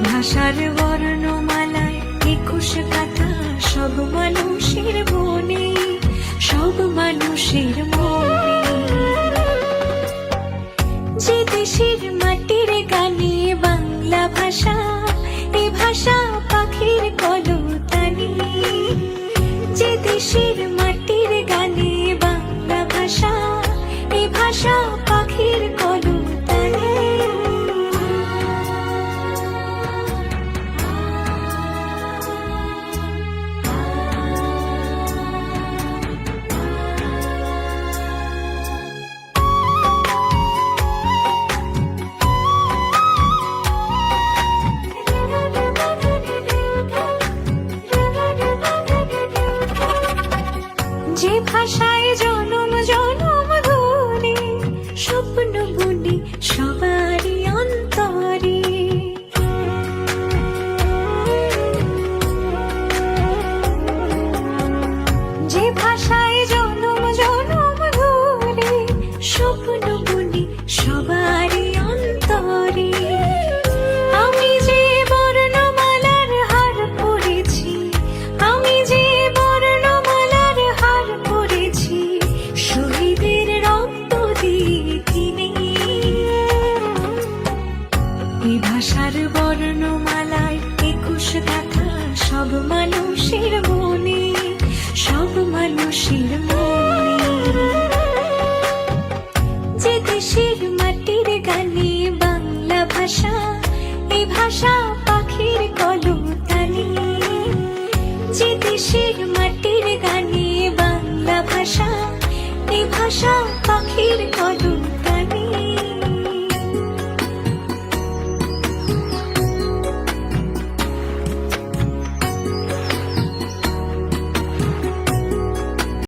ভাষার বর্ণমালায় 21 কথা, সব মানুষের মনে, সব মানুষের মনে। যে দেশের মাটির গানে বাংলা ভাষা, এ ভাষা পাখির কলতানি। যে দেশের মাটির গানে বাংলা ভাষা, এ ভাষা পাখির কলতানি। যে ভাষায় জনম জনম ধরে স্বপ্ন বুনি সবারই অন্তরে। যে ভাষায় জনম জনম ধরে স্বপ্ন বুনি সবারই অন্তরে। আমি যে বর্ণমালার হার পড়েছি, আমি যে বর্ণমালার হার পড়েছি, শহীদের রক্ত দিয়ে কিনে। এই ভাষার বর্ণমালায় 21 কথা, সব মানুষের মনে, সব মানুষের মনে। যে দেশের মাটির গানে বাংলা ভাষা, এই ভাষা পাখির কলতানি। যে দেশের মাটির গানে বাংলা ভাষা, এই ভাষা পাখির কলতানি।